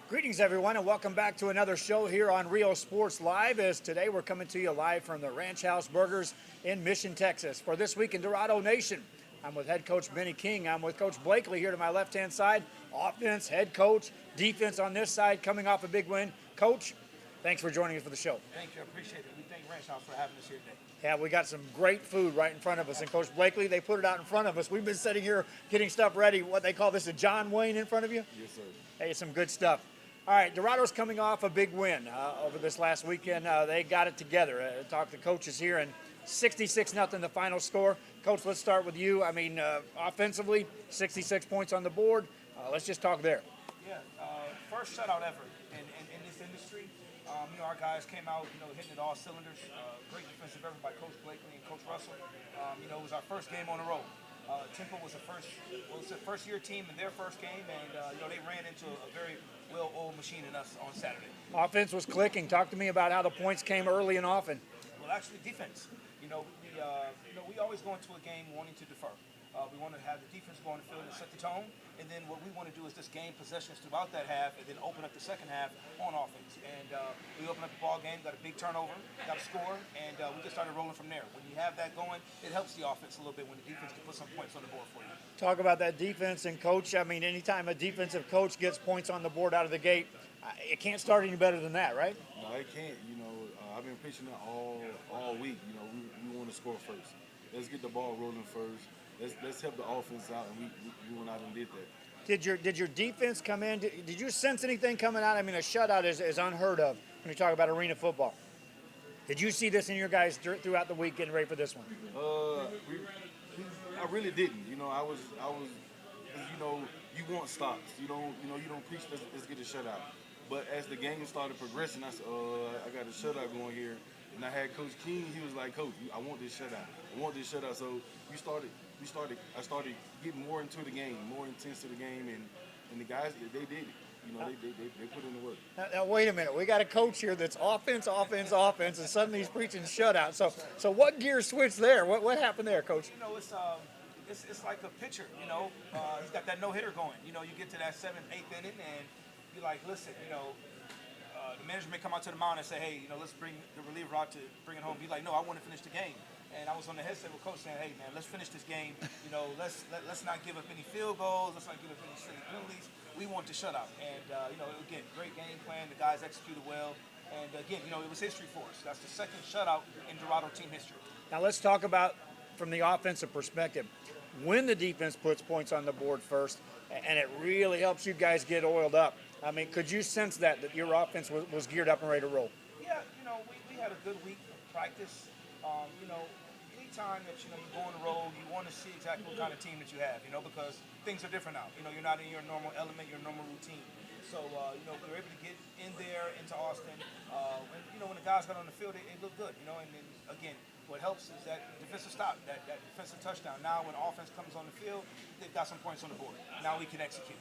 Greetings, everyone, and welcome back to another show here on Rio Sports Live. As today we're coming to you live from the Ranch House Burgers in Mission, Texas. For this week in Dorado Nation, I'm with head coach Benny King. I'm with Coach Blakely here to my left-hand side. Offense, head coach, defense on this side, coming off a big win. Coach, thanks for joining us for the show. Thank you. I appreciate it. We thank Ranch House for having us here today. Yeah, we got some great food right in front of us. And Coach Blakely, they put it out in front of us. We've been sitting here getting stuff ready. What they call this a John Wayne in front of you? Yes, sir. Hey, some good stuff. All right, Dorado's coming off a big win over this last weekend. They got it together. Talked to coaches here, and 66-0 the final score. Coach, let's start with you. I mean, offensively, 66 points on the board. Let's just talk there. Yeah, first shutout ever in this industry. Our guys came out, hitting it all cylinders. Great defensive effort by Coach Blakely and Coach Russell. It was our first game on the road. Temple was a first-year team in their first game, and they ran into a very well-oiled machine in us on Saturday. Offense was clicking. Talk to me about how the points came early and often. Well, actually, defense. We always go into a game wanting to defer. We want to have the defense go on the field and set the tone, and then what we want to do is just gain possessions throughout that half, and then open up the second half on offense. And we opened up the ball game, got a big turnover, got a score, and we just started rolling from there. When you have that going, it helps the offense a little bit when the defense can put some points on the board for you. Talk about that defense and coach. I mean, anytime a defensive coach gets points on the board out of the gate, it can't start any better than that, right? No, it can't. I've been preaching it all week. We want to score first. Let's get the ball rolling first. Let's help the offense out, and we went out and did that. Did your defense come in? Did you sense anything coming out? I mean, a shutout is unheard of when you talk about arena football. Did you see this in your guys throughout the week getting ready for this one? I really didn't. I was. You want stops. You don't preach. Let's get a shutout. But as the game started progressing, I said, I got a shutout going here. And I had Coach King. He was like, Coach, I want this shutout. I want this shutout. So I started getting more into the game, more intense to the game, and the guys, they did it. They put in the work. Now, wait a minute. We got a coach here that's offense, and suddenly he's preaching shutout. So what gear switched there? What happened there, Coach? It's like a pitcher. He's got that no-hitter going. You get to that 7th, 8th inning, and you're like, listen, the manager may come out to the mound and say, hey, let's bring the reliever out to bring it home. Be like, no, I want to finish the game. And I was on the headset with Coach saying, hey, man, let's finish this game. Let's not give up any field goals. Let's not give up any silly penalties. We want to shut out. And, again, great game plan. The guys executed well. And, again, it was history for us. That's the second shutout in Dorado team history. Now let's talk about from the offensive perspective. When the defense puts points on the board first, and it really helps you guys get oiled up. I mean, could you sense that your offense was geared up and ready to roll? Yeah, we had a good week of practice. Anytime that you go on the road, you want to see exactly what kind of team that you have, because things are different now. You're not in your normal element, your normal routine. So, we were able to get in there into Austin. When the guys got on the field, it looked good, and then, again, what helps is that defensive stop, that defensive touchdown. Now, when offense comes on the field, they've got some points on the board. Now we can execute.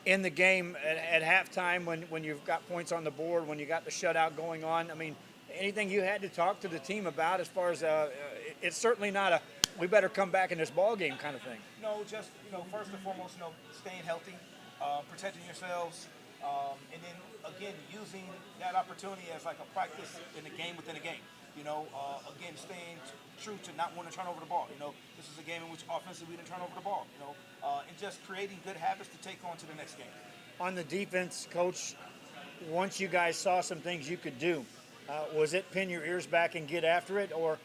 In the game at halftime, when you've got points on the board, when you got the shutout going on, I mean, anything you had to talk to the team about as far as it's certainly not a we better come back in this ball game kind of thing. No, just first and foremost, staying healthy, protecting yourselves, and then again using that opportunity as like a practice in a game within a game. Again, staying true to not want to turn over the ball. This is a game in which offensively we didn't turn over the ball. And just creating good habits to take on to the next game. On the defense, Coach, once you guys saw some things you could do, was it pin your ears back and get after it, or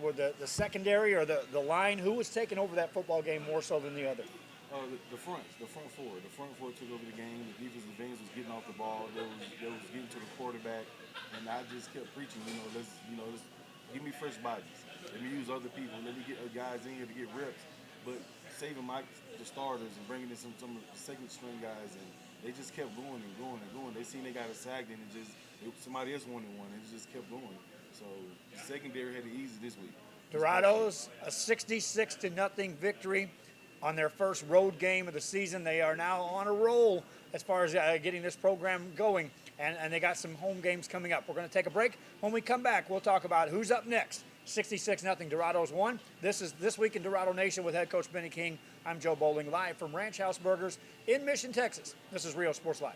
were the secondary or the line, who was taking over that football game more so than the other? The front four. The front four took over the game. The defensive ends was getting off the ball. They was getting to the quarterback, and I just kept preaching. Let's give me fresh bodies. Let me use other people. Let me get guys in here to get reps, but saving the starters and bringing in some of the second string guys, and they just kept going and going and going. They seen they got a sack, and somebody else wanted one, and it just kept going. So the secondary had it easy this week. Dorado's a 66-0 victory. on their first road game of the season. They are now on a roll as far as getting this program going, and they got some home games coming up. We're going to take a break. When we come back, we'll talk about who's up next. 66-0, Dorado's won. This is This Week in Dorado Nation with head coach Benny King. I'm Joe Bowling, live from Ranch House Burgers in Mission, Texas. This is Rio Sports Live.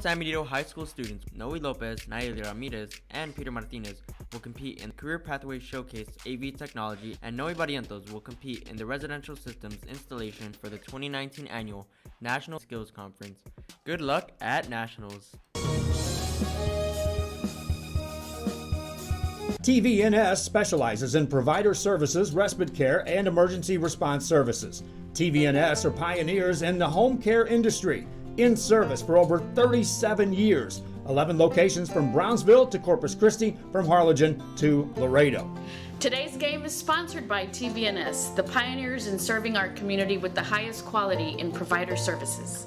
San Benito High School students Noe Lopez, Nayeli Ramirez, and Peter Martinez will compete in the Career Pathways Showcase AV Technology, and Noe Barrientos will compete in the Residential Systems Installation for the 2019 Annual National Skills Conference. Good luck at Nationals. TVNS specializes in provider services, respite care, and emergency response services. TVNS are pioneers in the home care industry, in service for over 37 years. 11 locations from Brownsville to Corpus Christi, from Harlingen to Laredo. Today's game is sponsored by TVNS, the pioneers in serving our community with the highest quality in provider services.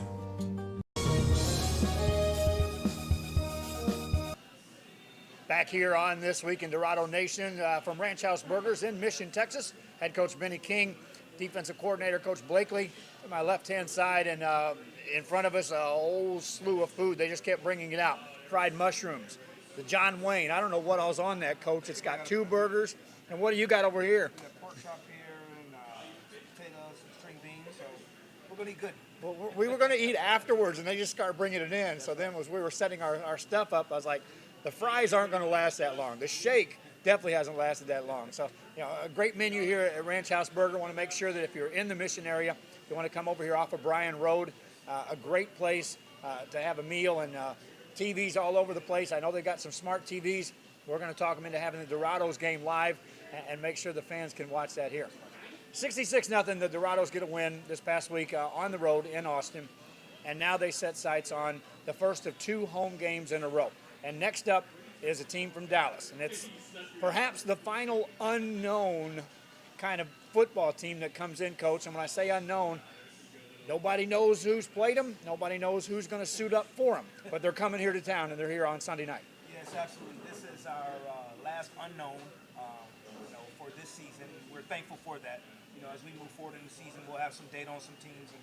Back here on This Week in Dorado Nation from Ranch House Burgers in Mission, Texas. Head coach Benny King, defensive coordinator Coach Blakely to my left-hand side, and in front of us a whole slew of food. They just kept bringing it out. Fried mushrooms, the John Wayne. I don't know what all's on that, Coach. It's got 2 burgers. And what do you got over here? We got pork chop here and potatoes and string beans, so we're going to eat good. Well, we were going to eat afterwards, and they just started bringing it in. So then as we were setting our stuff up, I was like, the fries aren't going to last that long. The shake definitely hasn't lasted that long. So, a great menu here at Ranch House Burger. I want to make sure that if you're in the Mission area, you want to come over here off of Bryan Road. A great place to have a meal, and TVs all over the place. I know they got some smart TVs. We're going to talk them into having the Dorados game live and make sure the fans can watch that here. 66-0, the Dorados get a win this past week on the road in Austin, and now they set sights on the first of 2 home games in a row. And next up is a team from Dallas, and it's perhaps the final unknown kind of football team that comes in, Coach. And when I say unknown, nobody knows who's played them. Nobody knows who's going to suit up for them. But they're coming here to town, and they're here on Sunday night. Yes, absolutely. This is our last unknown, for this season. We're thankful for that. As we move forward in the season, we'll have some data on some teams and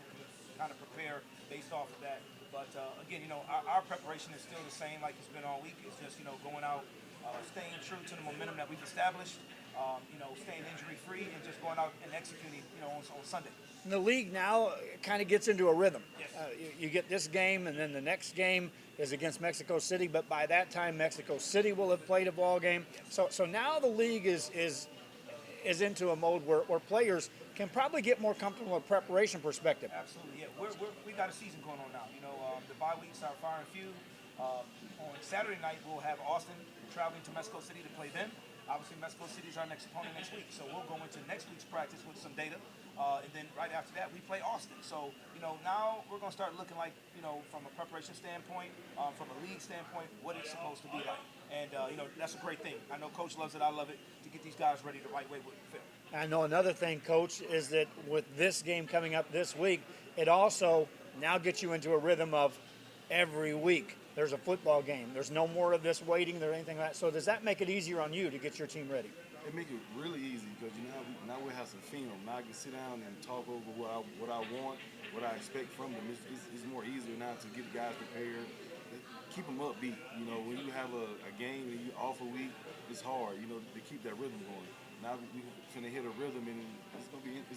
kind of prepare based off of that. But again, our preparation is still the same like it's been all week. It's just, going out, staying true to the momentum that we've established, staying injury-free and just going out and executing, on Sunday. And the league now kind of gets into a rhythm. Yes. You get this game, and then the next game is against Mexico City. But by that time, Mexico City will have played a ball game. So now the league is into a mode where players can probably get more comfortable from a preparation perspective. Absolutely, yeah. We got a season going on now. The bye weeks are far and few. On Saturday night, we'll have Austin traveling to Mexico City to play them. Obviously, Mexico City is our next opponent next week, so we'll go into next week's practice with some data, and then right after that, we play Austin. So, now we're going to start looking like, from a preparation standpoint, from a league standpoint, what it's supposed to be like. And, that's a great thing. I know Coach loves it. I love it, to get these guys ready the right way with the film. I know another thing, Coach, is that with this game coming up this week, it also now gets you into a rhythm of every week there's a football game. There's no more of this waiting or anything like that. So does that make it easier on you to get your team ready? It make it really easy because now we have some film. Now I can sit down and talk over what I want, what I expect from them. It's more easier now to get the guys prepared, keep them upbeat. When you have a game and you off a week, it's hard. To keep that rhythm going. Now we're finna hit a rhythm, and it's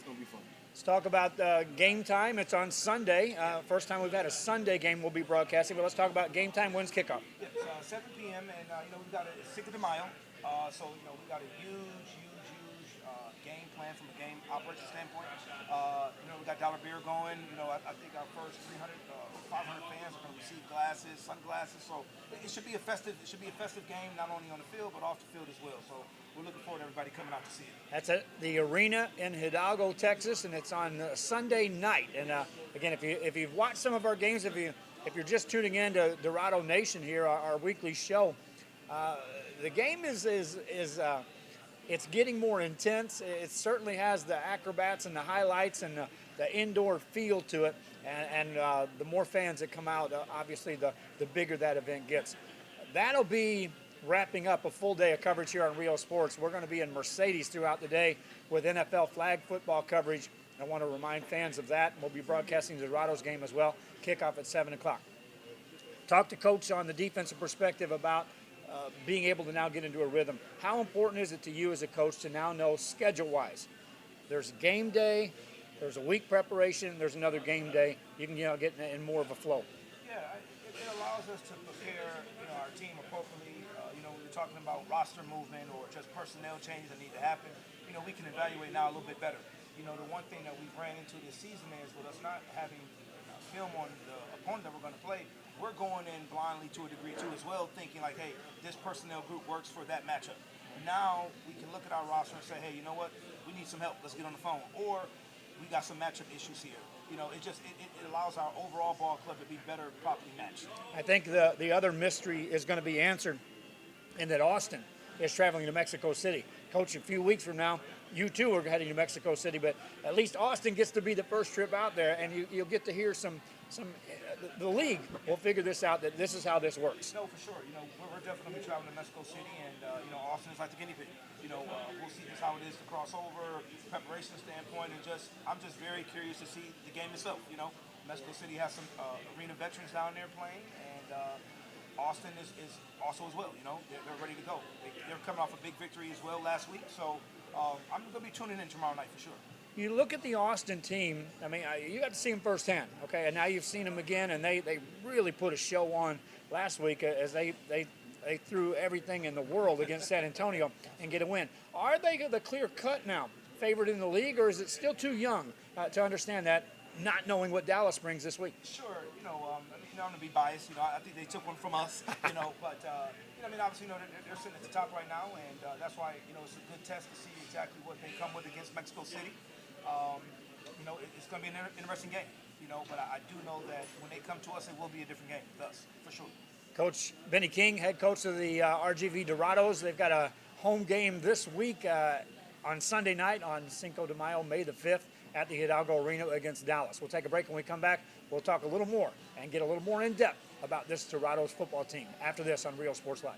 gonna be fun. Let's talk about game time. It's on Sunday. First time we've had a Sunday game we'll be broadcasting, but let's talk about game time. When's kickoff? Yeah, it's 7 p.m. and we've got a 6th of Mayo. So we got a huge game plan from a game operation standpoint. We got dollar beer going. I think our first 300, 500 fans are going to receive glasses, sunglasses. So it should be a festive. It should be a festive game, not only on the field but off the field as well. So we're looking forward to everybody coming out to see it. That's at the arena in Hidalgo, Texas, and it's on Sunday night. And again, if you've watched some of our games, if you're just tuning in to Dorado Nation here, our weekly show, the game is it's getting more intense. It certainly has the acrobats and the highlights and the indoor feel to it. And the more fans that come out, obviously, the bigger that event gets. That'll be wrapping up a full day of coverage here on Rio Sports. We're going to be in Mercedes throughout the day with NFL flag football coverage. I want to remind fans of that. We'll be broadcasting the Dorados game as well. Kickoff at 7 o'clock. Talk to Coach on the defensive perspective about being able to now get into a rhythm. How important is it to you as a coach to now know schedule-wise? There's game day, there's a week preparation, there's another game day. You can get in more of a flow. Yeah, it allows us to prepare our team appropriately. When we're talking about roster movement or just personnel changes that need to happen, we can evaluate now a little bit better. The one thing that we've ran into this season is with us not having film on the opponent that we're going to play, we're going in blindly to a degree too as well, thinking like, hey, this personnel group works for that matchup. Now we can look at our roster and say, hey, you know what? We need some help. Let's get on the phone. Or we got some matchup issues here. It allows our overall ball club to be better properly matched. I think the other mystery is going to be answered in that Austin is traveling to Mexico City. Coach, a few weeks from now, you too are heading to Mexico City, but at least Austin gets to be the first trip out there, and you'll get to hear some the league will figure this out, that this is how this works. No, for sure. We're definitely traveling to Mexico City, and Austin is like the guinea pig. We'll see just how it is to cross over, preparation standpoint, and I'm just very curious to see the game itself. Mexico City has some arena veterans down there playing, and Austin is also as well. They're ready to go. They're coming off a big victory as well last week, so I'm going to be tuning in tomorrow night for sure. You look at the Austin team, you got to see them firsthand, okay? And now you've seen them again, and they really put a show on last week as they threw everything in the world against San Antonio and get a win. Are they the clear cut now, favored in the league, or is it still too young to understand that, not knowing what Dallas brings this week? Sure, I'm going to be biased. I think they took one from us, but obviously, they're sitting at the top right now, and that's why, it's a good test to see exactly what they come with against Mexico City. It's going to be an interesting game, but I do know that when they come to us, it will be a different game with us, for sure. Coach Benny King, head coach of the RGV Dorados. They've got a home game this week on Sunday night on Cinco de Mayo, May the 5th, at the Hidalgo Arena against Dallas. We'll take a break. When we come back, we'll talk a little more and get a little more in depth about this Dorados football team after this on Real Sports Live.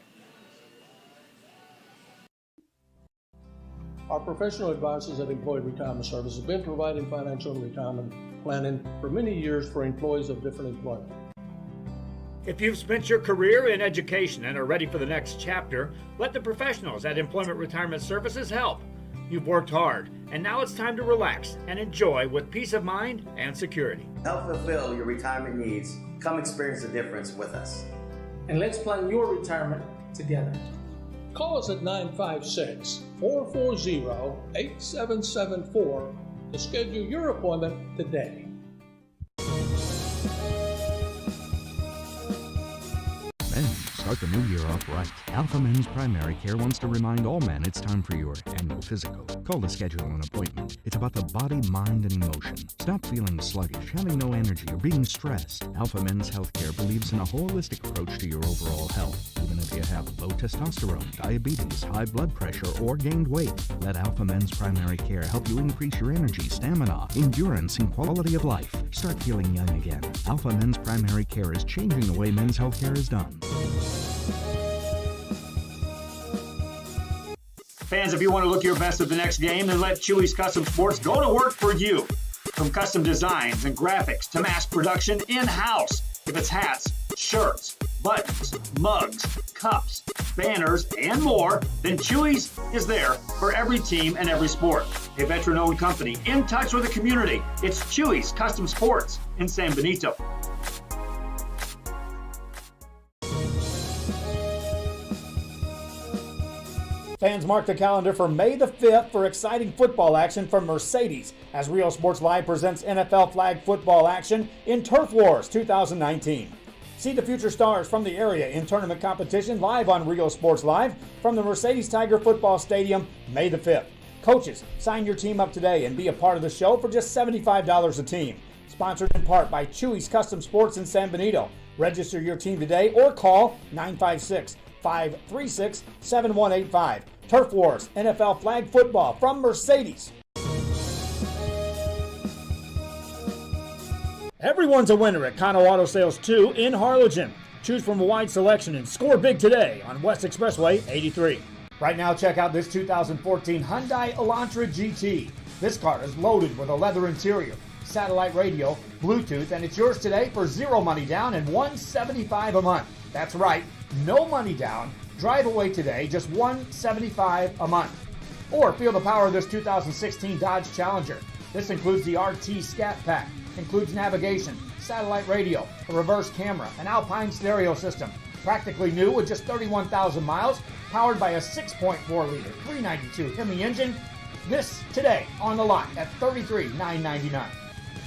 Our professional advisors at Employee Retirement Services have been providing financial and retirement planning for many years for employees of different employment. If you've spent your career in education and are ready for the next chapter, let the professionals at Employment Retirement Services help. You've worked hard, and now it's time to relax and enjoy with peace of mind and security. Help fulfill your retirement needs. Come experience the difference with us. And let's plan your retirement together. Call us at 956-440-8774 to schedule your appointment today. Start the new year off right. Alpha Men's Primary Care wants to remind all men it's time for your annual physical. Call to schedule an appointment. It's about the body, mind, and emotion. Stop feeling sluggish, having no energy, or being stressed. Alpha Men's Healthcare believes in a holistic approach to your overall health. Even if you have low testosterone, diabetes, high blood pressure, or gained weight, let Alpha Men's Primary Care help you increase your energy, stamina, endurance, and quality of life. Start feeling young again. Alpha Men's Primary Care is changing the way men's healthcare is done. Fans, if you want to look your best at the next game, then let Chewy's Custom Sports go to work for you. From custom designs and graphics to mass production in-house. If it's hats, shirts, buttons, mugs, cups, banners, and more, then Chewy's is there for every team and every sport. A veteran-owned company in touch with the community. It's Chewy's Custom Sports in San Benito. Fans mark the calendar for May the 5th for exciting football action from Mercedes as Real Sports Live presents NFL flag football action in Turf Wars 2019. See the future stars from the area in tournament competition live on Real Sports Live from the Mercedes Tiger Football Stadium May the 5th. Coaches, sign your team up today and be a part of the show for just $75 a team. Sponsored in part by Chewy's Custom Sports in San Benito. Register your team today or call 956-536-7185. Turf Wars NFL flag football from Mercedes. Everyone's a winner at Kano Auto Sales 2 in Harlingen. Choose from a wide selection and score big today on West Expressway 83. Right now, check out this 2014 Hyundai Elantra GT. This car is loaded with a leather interior, satellite radio, Bluetooth, and it's yours today for zero money down and $175 a month. That's right, no money down. Drive away today, just $175 a month. Or feel the power of this 2016 Dodge Challenger. This includes the RT Scat Pack, includes navigation, satellite radio, a reverse camera, an Alpine stereo system. Practically new with just 31,000 miles, powered by a 6.4-liter 392 Hemi engine. This today on the lot at $33,999.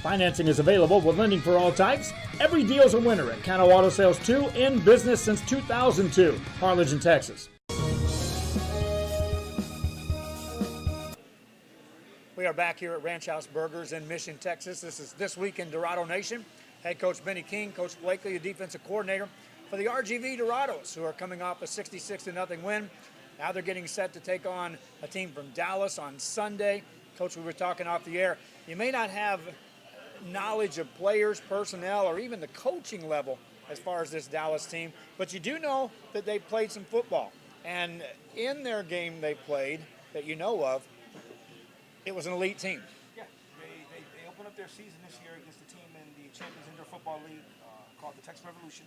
Financing is available with lending for all types. Every deal's a winner at Kano Auto Sales 2, in business since 2002, Harlingen, Texas. We are back here at Ranch House Burgers in Mission, Texas. This is This Week in Dorado Nation. Head coach Benny King, Coach Blakely, the defensive coordinator for the RGV Dorados, who are coming off a 66-0 win. Now they're getting set to take on a team from Dallas on Sunday. Coach, we were talking off the air. You may not have knowledge of players, personnel, or even the coaching level as far as this Dallas team, but you do know that they played some football. And in their game they played, that you know of, it was an elite team. Yeah, they opened up their season this year against the team in the Champions Indoor Football League called the Texas Revolution.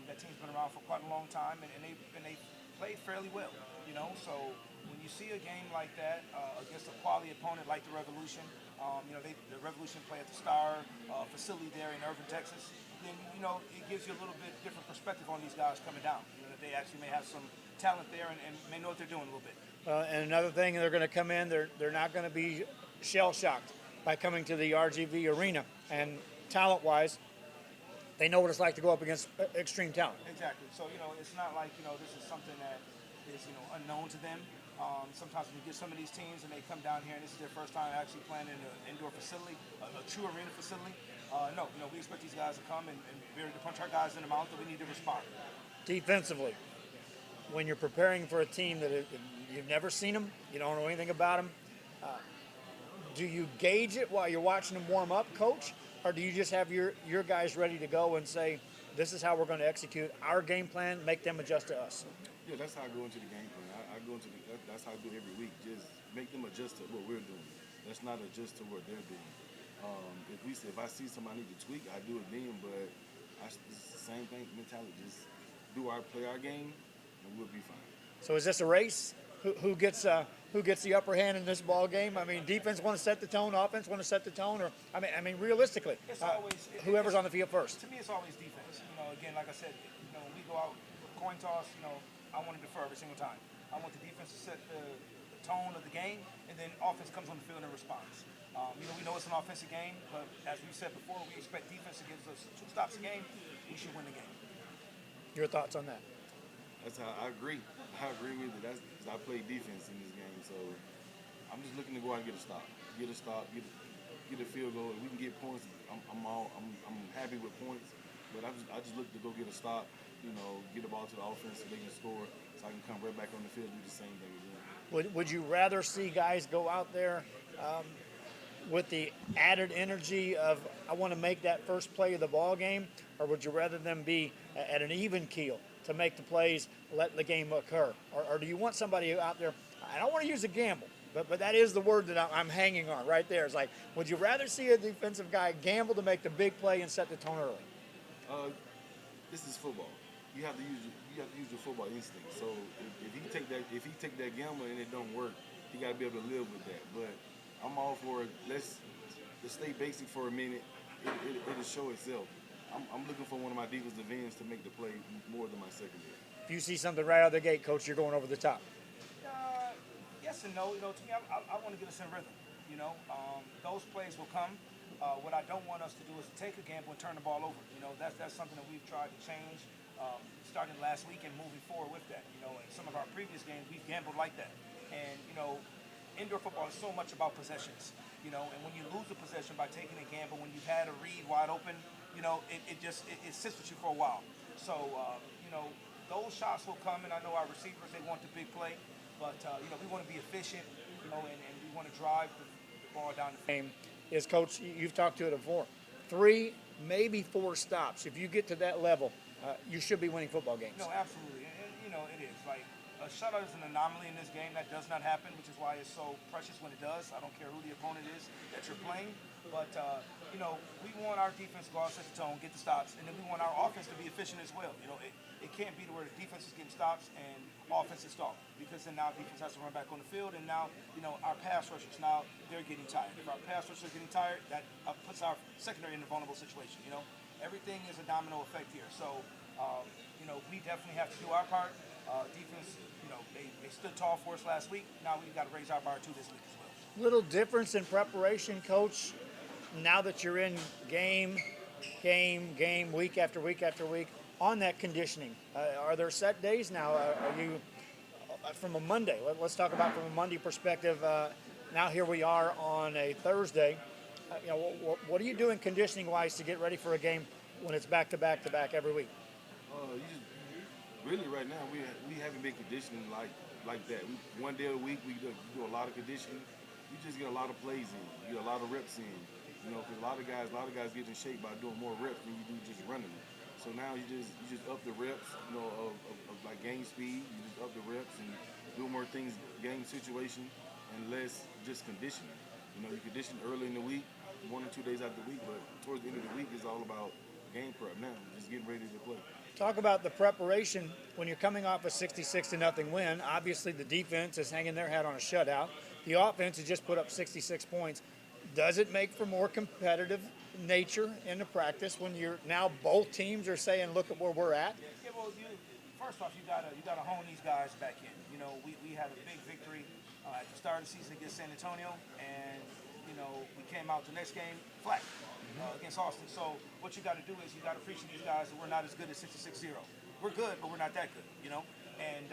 That team's been around for quite a long time, and they played fairly well, you know. So when you see a game like that against a quality opponent like the Revolution, the Revolution play at the Star facility there in Irving, Texas, then, you know, it gives you a little bit different perspective on these guys coming down. You know, that they actually may have some talent there and may know what they're doing a little bit. And another thing, they're going to come in, they're not going to be shell-shocked by coming to the RGV arena. And talent-wise, they know what it's like to go up against extreme talent. Exactly. So, you know, it's not like, you know, this is something that is, you know, unknown to them. Sometimes when you get some of these teams and they come down here and this is their first time actually playing in an indoor facility, a true arena facility, no, you know, we expect these guys to come and be ready to punch our guys in the mouth, that we need to respond. Defensively, when you're preparing for a team that you've never seen them, you don't know anything about them, do you gauge it while you're watching them warm up, Coach? Or do you just have your guys ready to go and say, this is how we're going to execute our game plan, make them adjust to us? Yeah, that's how I go into the game plan. I go into that's how I do it every week. Just make them adjust to what we're doing. Let's not adjust to what they're doing. If I see somebody need to tweak, I do it then. But it's the same thing mentality. Just play our game, and we'll be fine. So is this a race? Who gets the upper hand in this ball game? I mean, defense want to set the tone, offense want to set the tone, or I mean, realistically, whoever's on the field first. To me, it's always defense. You know, again, like I said, you know, when we go out coin toss, you know, I want to defer every single time. I want the defense to set the tone of the game, and then offense comes on the field and responds. You know, we know it's an offensive game, but as we said before, we expect defense to give us 2 stops a game. We should win the game. Your thoughts on that? That's how I agree. I agree with it. That's because I play defense in this game, so I'm just looking to go out and get a stop, get a field goal. If we can get points, I'm happy with points. But I just look to go get a stop, you know, get the ball to the offense so they can score, so I can come right back on the field and do the same thing again. Would you rather see guys go out there with the added energy of, I want to make that first play of the ball game, or would you rather them be at an even keel to make the plays, let the game occur? Or do you want somebody out there, I don't want to use a gamble, but that is the word that I'm hanging on right there. It's like, would you rather see a defensive guy gamble to make the big play and set the tone early? This is football. You have to use your football instinct. So if he take that gamble and it don't work, he got to be able to live with that. But I'm all for it. Let's stay basic for a minute. It'll show itself. I'm looking for one of my defensive ends to make the play more than my secondary. If you see something right out of the gate, Coach, you're going over the top. yes and no. You know, to me, I want to get us in rhythm. You know, those plays will come. What I don't want us to do is take a gamble and turn the ball over. You know, that's something that we've tried to change starting last week and moving forward with that. You know, in some of our previous games, we've gambled like that. And, you know, indoor football is so much about possessions. You know, and when you lose a possession by taking a gamble, when you've had a read wide open, you know, it sits with you for a while. So, you know, those shots will come, and I know our receivers, they want the big play. But, you know, we want to be efficient, you know, and we want to drive the ball down the field. Is, Coach, you've talked to it before, 3, maybe 4 stops. If you get to that level, you should be winning football games. No, absolutely. And, you know, it is. Like, a shutout is an anomaly in this game. That does not happen, which is why it's so precious when it does. I don't care who the opponent is that you're playing. But, you know, we want our defense to go out, set the tone, get the stops, and then we want our offense to be efficient as well. You know, it can't be to where the defense is getting stops and offense is stalling, because then now defense has to run back on the field, and now, you know, our pass rushers, now they're getting tired. If our pass rushers are getting tired, that puts our secondary in a vulnerable situation, you know. Everything is a domino effect here. So, you know, we definitely have to do our part. Defense, you know, they stood tall for us last week. Now we've got to raise our bar too this week as well. Little difference in preparation, Coach, now that you're in game, week after week after week, on that conditioning. Are there set days now? Are you, from a Monday, let's talk about from a Monday perspective, now here we are on a Thursday. You know, what are you doing conditioning-wise to get ready for a game when it's back-to-back every week? Really right now, we haven't been conditioning like that. One day a week, we do a lot of conditioning. You just get a lot of plays in, you get a lot of reps in. You know, because a lot of guys get in shape by doing more reps than you do just running it. So now you just up the reps, you know, of like game speed. You just up the reps and do more things game situation and less just conditioning. You know, you condition early in the week, 1 or 2 days out the week, but towards the end of the week it's all about game prep now, just getting ready to play. Talk about the preparation when you're coming off a 66-0 win. Obviously, the defense is hanging their hat on a shutout. The offense has just put up 66 points. Does it make for more competitive nature in the practice when you're now both teams are saying, look at where we're at? Yeah, well, first off, you gotta hone these guys back in. You know, we had a big victory at the start of the season against San Antonio, and you know, we came out the next game flat against Austin. So what you got to do is you got to preach to these guys that we're not as good as 66-0. We're good, but we're not that good, you know. And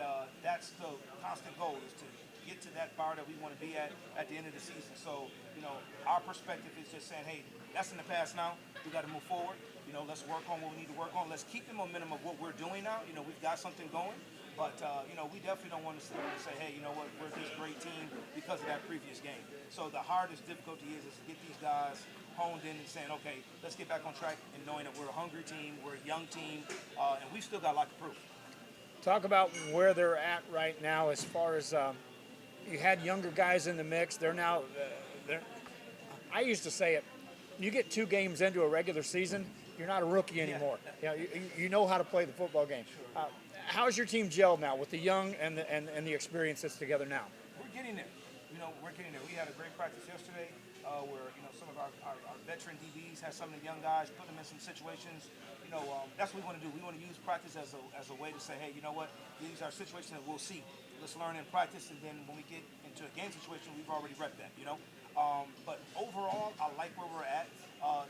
that's the constant goal, is to get to that bar that we want to be at the end of the season. So, you know, our perspective is just saying, hey, that's in the past now. We got to move forward. You know, let's work on what we need to work on. Let's keep the momentum of what we're doing now. You know, we've got something going. But, you know, we definitely don't want to sit there and say, hey, you know what, we're this great team because of that previous game. So the hardest difficulty is to get these guys honed in and saying, okay, let's get back on track and knowing that we're a hungry team, we're a young team, and we've still got a lot to prove. Talk about where they're at right now as far as you had younger guys in the mix. They're now, I used to say it, you get 2 games into a regular season, you're not a rookie anymore. Yeah. You know, you know how to play the football game. How's your team gelled now with the young and the experience that's together now? We're getting there. You know, we're getting there. We had a great practice yesterday where, you know, some of our veteran DBs had some of the young guys, put them in some situations. You know, that's what we want to do. We want to use practice as a way to say, hey, you know what, these are situations that we'll see. Let's learn in practice, and then when we get into a game situation, we've already repped that, you know. But overall, I like where we're at.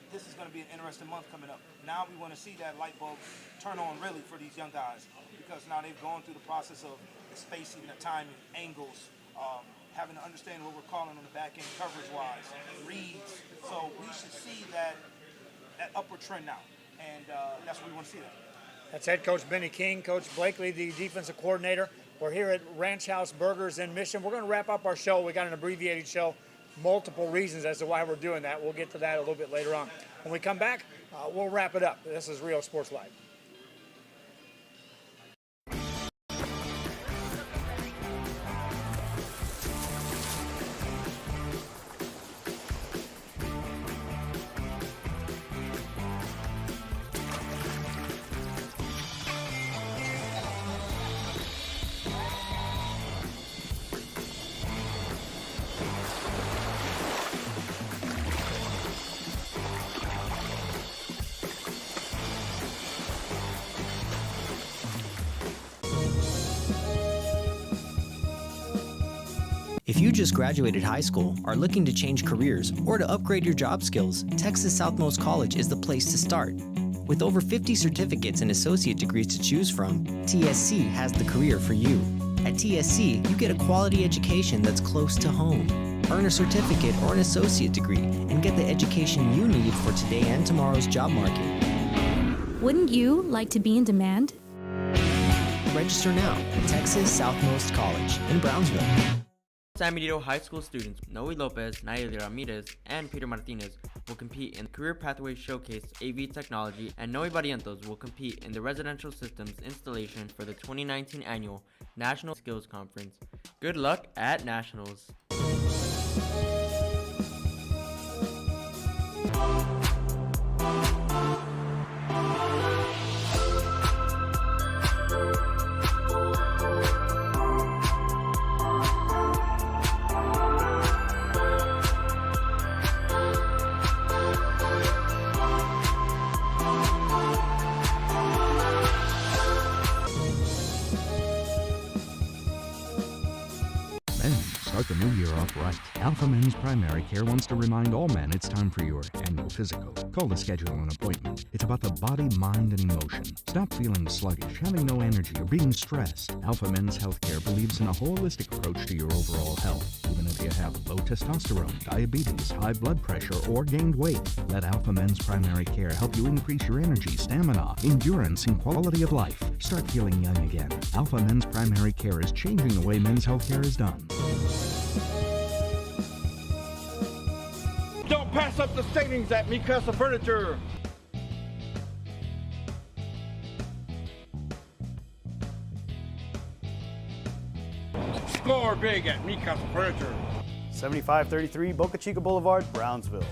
This is going to be an interesting month coming up. Now we want to see that light bulb turn on really for these young guys, because now they've gone through the process of the spacing, the timing, angles, having to understand what we're calling on the back end coverage-wise, reads. So we should see that upward trend now, and that's what we want to see. That's head coach Benny King, Coach Blakely, the defensive coordinator. We're here at Ranch House Burgers in Mission. We're going to wrap up our show. We got an abbreviated show, multiple reasons as to why we're doing that. We'll get to that a little bit later on. When we come back, we'll wrap it up. This is Real Sports Live. If you just graduated high school, are looking to change careers, or to upgrade your job skills, Texas Southmost College is the place to start. With over 50 certificates and associate degrees to choose from, TSC has the career for you. At TSC, you get a quality education that's close to home. Earn a certificate or an associate degree and get the education you need for today and tomorrow's job market. Wouldn't you like to be in demand? Register now at Texas Southmost College in Brownsville. San Benito High School students Noe Lopez, Nayeli Ramirez, and Peter Martinez will compete in the Career Pathways Showcase AV Technology, and Noe Barrientos will compete in the Residential Systems installation for the 2019 annual National Skills Conference. Good luck at Nationals! Start the new year off right. Alpha Men's Primary Care wants to remind all men it's time for your annual physical. Call to schedule an appointment. It's about the body, mind, and emotion. Stop feeling sluggish, having no energy, or being stressed. Alpha Men's Healthcare believes in a holistic approach to your overall health. Even if you have low testosterone, diabetes, high blood pressure, or gained weight, let Alpha Men's Primary Care help you increase your energy, stamina, endurance, and quality of life. Start feeling young again. Alpha Men's Primary Care is changing the way men's healthcare is done. Don't pass up the savings at Mikasa Furniture. Score big at Mikasa Furniture. 7533 Boca Chica Boulevard, Brownsville.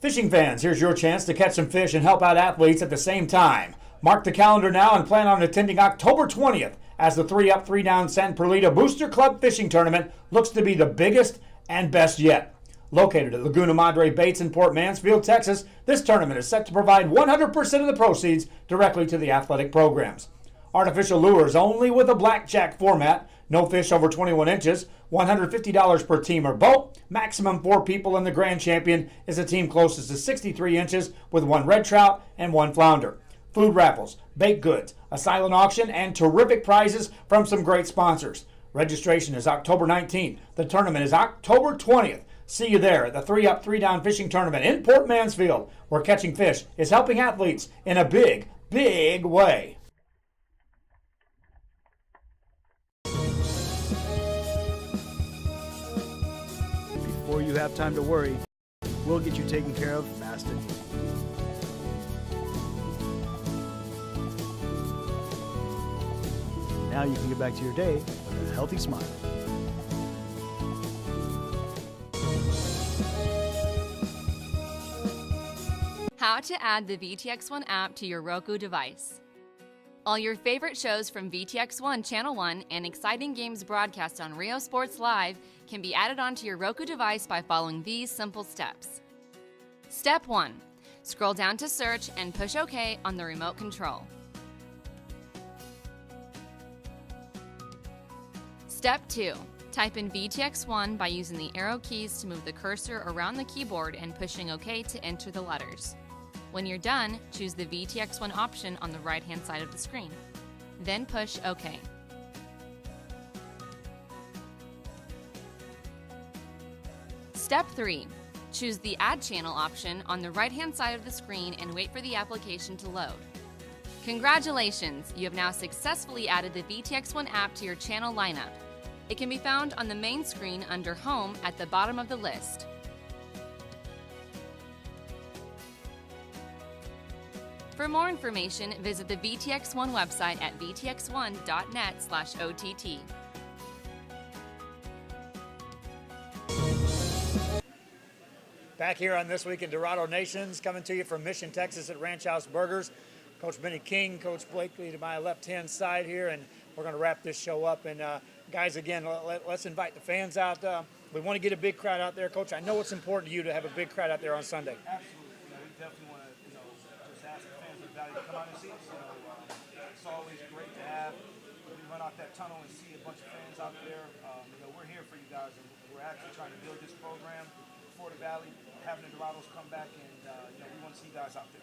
Fishing fans, here's your chance to catch some fish and help out athletes at the same time. Mark the calendar now and plan on attending October 20th as the 3-Up, 3-Down San Perlita Booster Club Fishing Tournament looks to be the biggest and best yet. Located at Laguna Madre Baits in Port Mansfield, Texas, this tournament is set to provide 100% of the proceeds directly to the athletic programs. Artificial lures only with a blackjack format, no fish over 21 inches, $150 per team or boat, maximum 4 people, and the grand champion is a team closest to 63 inches with 1 red trout and 1 flounder. Food raffles, baked goods, a silent auction, and terrific prizes from some great sponsors. Registration is October 19th. The tournament is October 20th. See you there at the 3-Up, 3-Down Fishing Tournament in Port Mansfield, where catching fish is helping athletes in a big, big way. Before you have time to worry, we'll get you taken care of fast and easy. Now you can get back to your day with a healthy smile. How to add the VTX1 app to your Roku device. All your favorite shows from VTX1 Channel 1 and exciting games broadcast on Rio Sports Live can be added onto your Roku device by following these simple steps. Step 1. Scroll down to search and push OK on the remote control. Step 2. Type in VTX1 by using the arrow keys to move the cursor around the keyboard and pushing OK to enter the letters. When you're done, choose the VTX1 option on the right-hand side of the screen. Then push OK. Step 3. Choose the Add Channel option on the right-hand side of the screen and wait for the application to load. Congratulations! You have now successfully added the VTX1 app to your channel lineup. It can be found on the main screen under Home at the bottom of the list. For more information, visit the VTX1 website at vtx1.net/OTT. Back here on This Week in Dorado Nations, coming to you from Mission, Texas at Ranch House Burgers. Coach Benny King, Coach Blakely to my left-hand side here, and we're going to wrap this show up. And guys, again, let's invite the fans out. We want to get a big crowd out there. Coach, I know it's important to you to have a big crowd out there on Sunday. Absolutely. We definitely want to, just ask the fans of the Valley to come out and see us. It's always great to have run out that tunnel and see a bunch of fans out there. We're here for you guys, and we're actually trying to build this program for the Valley, having the Dorados come back, and we want to see you guys out there.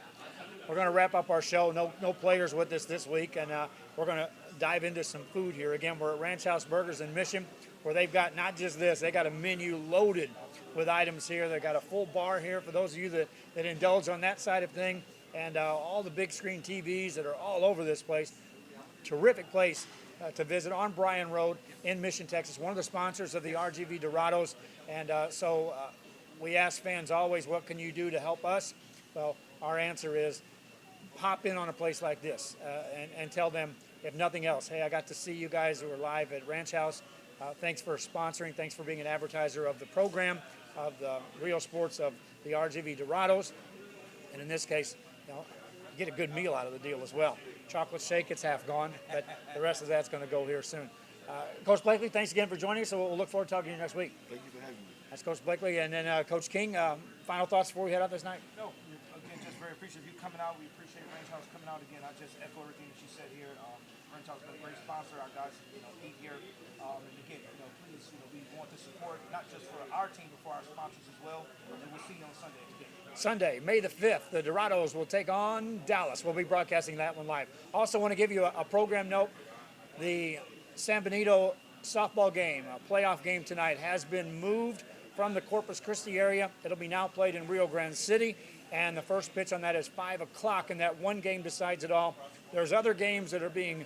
We're going to wrap up our show. No players with us this week, and we're going to dive into some food here. Again, we're at Ranch House Burgers in Mission, where they've got not just this, they got a menu loaded with items here. They've got a full bar here for those of you that indulge on that side of thing, and all the big screen TVs that are all over this place. Terrific place to visit on Bryan Road in Mission, Texas. One of the sponsors of the RGV Dorados, and so we ask fans always, what can you do to help us? Well, our answer is pop in on a place like this and tell them, if nothing else, hey, I got to see you guys who are live at Ranch House. Thanks for sponsoring. Thanks for being an advertiser of the program, of the Rio Sports, of the RGV Dorados. And in this case, you get a good meal out of the deal as well. Chocolate shake, it's half gone, but the rest of that's going to go here soon. Coach Blakely, thanks again for joining us. So we'll look forward to talking to you next week. Thank you for having me. That's Coach Blakely. And then Coach King, final thoughts before we head out this night? No, again, just very appreciative of you coming out. We appreciate Ranch House coming out again. I just echo everything that you said here. Ranch House has been a great sponsor. Our guys, eat here. And again, please, we want to support not just for our team, but for our sponsors as well. And we'll see you on Sunday again. Sunday, May the 5th, the Dorados will take on Dallas. We'll be broadcasting that one live. Also want to give you a program note. The San Benito softball game, a playoff game tonight, has been moved from the Corpus Christi area. It'll be now played in Rio Grande City, and the first pitch on that is 5 o'clock, and that one game decides it all. There's other games that are being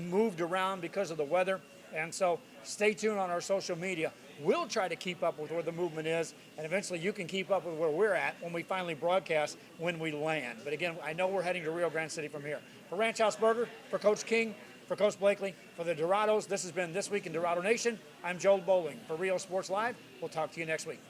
moved around because of the weather, and so stay tuned on our social media. We'll try to keep up with where the movement is, and eventually you can keep up with where we're at when we finally broadcast when we land. But again, I know we're heading to Rio Grande City from here. For Ranch House Burger, for Coach King, for Coach Blakely, for the Dorados, this has been This Week in Dorado Nation. I'm Joel Bowling for Rio Sports Live. We'll talk to you next week.